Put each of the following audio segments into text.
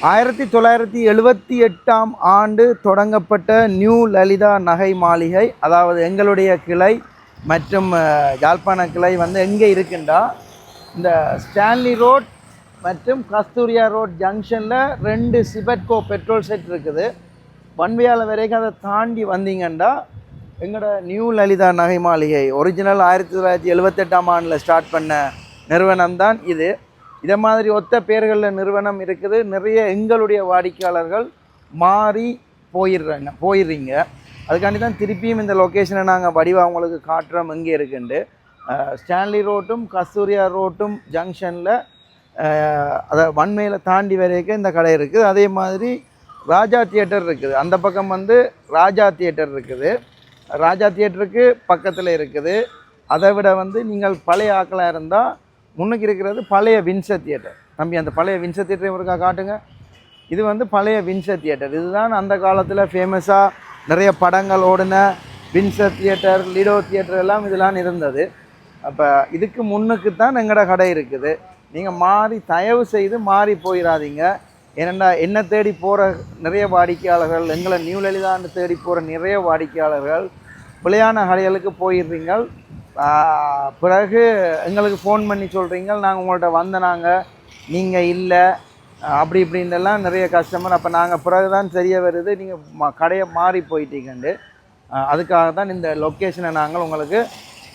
1978ஆம் ஆண்டு தொடங்கப்பட்ட நியூ லலிதா நகை மாளிகை, அதாவது எங்களுடைய கிளை மற்றும் யாழ்ப்பாண கிளை வந்து எங்கே இருக்குண்டா, இந்த ஸ்டான்லி ரோட் மற்றும் கஸ்தூரியா ரோட் ஜங்ஷனில் 2 சிபட்கோ பெட்ரோல் செட் இருக்குது. வன்மையால் வரைக்கும் அதை தாண்டி வந்தீங்கன்னா எங்களோட நியூ லலிதா நகை மாளிகை ஒரிஜினல் 1978ஆம் ஆண்டில் ஸ்டார்ட் பண்ண நிறுவனம் தான் இது. இதை மாதிரி ஒத்த பேர்களில் நிறுவனம் இருக்குது. நிறைய எங்களுடைய வாடிக்கையாளர்கள் மாறி போயிடுறீங்க. அதுக்காண்டி தான் திருப்பியும் இந்த லொக்கேஷனை நாங்கள் வடிவாக உங்களுக்கு காட்டுறோம் எங்கே இருக்குண்டு. ஸ்டான்லி ரோட்டும் கஸ்தூரியா ரோட்டும் ஜங்ஷனில் அதை வன்மையில் தாண்டி வரைக்கும் இந்த கடை இருக்குது. அதே மாதிரி ராஜா தியேட்டர் இருக்குது. அந்த பக்கம் வந்து ராஜா தியேட்டர் இருக்குது. ராஜா தியேட்டருக்கு பக்கத்தில் இருக்குது. அதை விட வந்து நீங்கள் பழைய ஆக்களாக இருந்தால் முன்னுக்கு இருக்கிறது பழைய வின்சர் தியேட்டர். தம்பி, அந்த பழைய வின்சர் தியேட்டர் ஒருக்கா காட்டுங்க. இது வந்து பழைய வின்சர் தியேட்டர். இதுதான் அந்த காலத்தில் ஃபேமஸாக நிறைய படங்கள் ஓடின வின்சர் தியேட்டர், லிடோ தியேட்டர் எல்லாம் இதெல்லாம் இருந்தது. அப்போ இதுக்கு முன்னுக்கு தான் எங்களோட கடை இருக்குது. நீங்கள் தயவு செய்து மாறி போயிடாதீங்க. ஏனெண்டா என்னை தேடி போகிற நிறைய வாடிக்கையாளர்கள், எங்களை நியூ லலிதான்னு தேடி போகிற நிறைய வாடிக்கையாளர்கள் பிள்ளையான கடைகளுக்கு போயிடுறீங்க. பிறகு எங்களுக்கு ஃபோன் பண்ணி சொல்கிறீங்க, நாங்கள் உங்கள்கிட்ட நாங்கள் நீங்கள் இல்லை அப்படி இப்படின்னெல்லாம் நிறைய கஸ்டமர். அப்போ நாங்கள் பிறகு தான் தெரிய வருது நீங்கள் கடையை மாறி போயிட்டீங்கண்டு. அதுக்காக தான் இந்த லொக்கேஷனை நாங்கள் உங்களுக்கு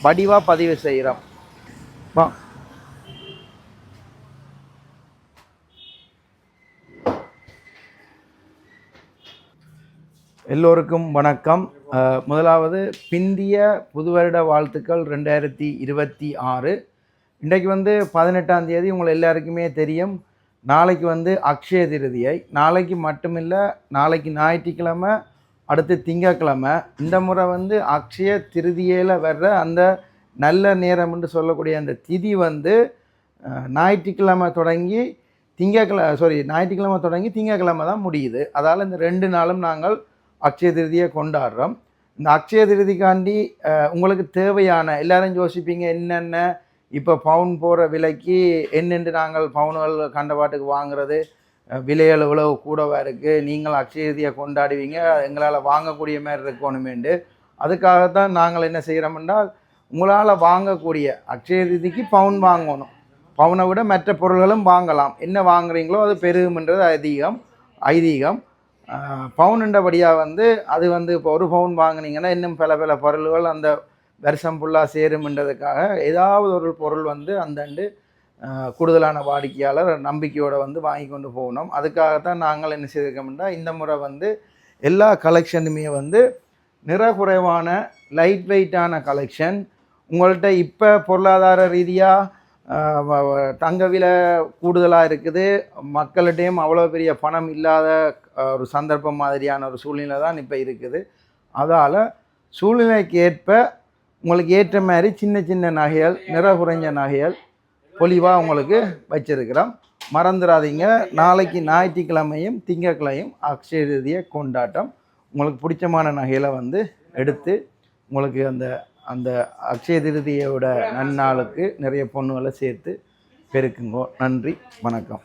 வடிவாக பதிவு செய்கிறோம். எல்லோருக்கும் வணக்கம். முதலாவது பிந்திய புது வருட வாழ்த்துக்கள் 2026. இன்றைக்கு வந்து 18ஆம் தேதி. உங்களை எல்லாருக்குமே தெரியும், நாளைக்கு வந்து அக்ஷய திருதியை. நாளைக்கு மட்டுமில்லை, நாளைக்கு ஞாயிற்றுக்கிழமை, அடுத்து திங்கக்கிழமை. இந்த முறை வந்து அக்ஷய திருதியில் வர்ற அந்த நல்ல நேரம் என்று சொல்லக்கூடிய அந்த திதி வந்து ஞாயிற்றுக்கிழமை தொடங்கி ஞாயிற்றுக்கிழமை தொடங்கி திங்கக்கிழமை தான் முடியுது. அதால் இந்த 2 நாளும் நாங்கள் அக்ஷய திருதியை கொண்டாடுறோம். இந்த அக்ஷய திருதிக்காண்டி உங்களுக்கு தேவையான எல்லாரும் யோசிப்பீங்க, என்னென்ன இப்போ பவுன் போகிற விலைக்கு என்னென்று நாங்கள் பவுன்கள் கண்டபாட்டுக்கு வாங்குறது, விலைகள் இவ்வளவு கூடவா இருக்குது, நீங்கள் அக்ஷய திருதியை கொண்டாடுவீங்க, எங்களால் வாங்கக்கூடிய மாதிரி இருக்கணுமேண்டு. அதுக்காகத்தான் நாங்கள் என்ன செய்கிறோம் என்றால், உங்களால் வாங்கக்கூடிய அக்ஷய திருதிக்கு பவுன் வாங்கணும். பவுனை விட மற்ற பொருள்களும் வாங்கலாம். என்ன வாங்குறீங்களோ அது பெருகும்ன்றது ஐதீகம். பவுனுண்டபடியாக வந்து அது வந்து இப்போ 1 பவுன் வாங்கினீங்கன்னா இன்னும் பல பொருள்கள் அந்த வருஷம் ஃபுல்லாக சேரும்ன்றதுக்காக ஏதாவது ஒரு பொருள் வந்து அந்தண்டு கூடுதலான வாடிக்கையாளர் நம்பிக்கையோடு வந்து வாங்கி கொண்டு போகணும். அதுக்காகத்தான் நாங்கள் என்ன செய்திருக்கோம்னா, இந்த முறை வந்து எல்லா கலெக்ஷனுமே வந்து குறைவான லைட் வெயிட்டான கலெக்ஷன். உங்கள்கிட்ட இப்போ பொருளாதார ரீதியாக தங்க விலை கூடுதலாக இருக்குது, மக்கள்கிட்டையும் அவ்வளோ பெரிய பணம் இல்லாத ஒரு சந்தர்ப்பம் மாதிரியான ஒரு சூழ்நிலை தான் இப்போ இருக்குது. அதால் சூழ்நிலைக்கு ஏற்ப உங்களுக்கு ஏற்ற மாதிரி சின்ன நகைகள், குறைஞ்ச நகைகள் பொலிவாக உங்களுக்கு வச்சிருக்கிறோம். மறந்துடாதீங்க, நாளைக்கு ஞாயிற்றுக்கிழமையும் திங்கக்கிழமையும் அக்ஷய திருதியை கொண்டாட்டம். உங்களுக்கு பிடிச்சமான நகைகளை வந்து எடுத்து உங்களுக்கு அந்த அக்ஷய திருதியோட நன்னாளுக்கு நிறைய பொண்ணுகளை சேர்த்து பெருக்குங்கோ. நன்றி, வணக்கம்.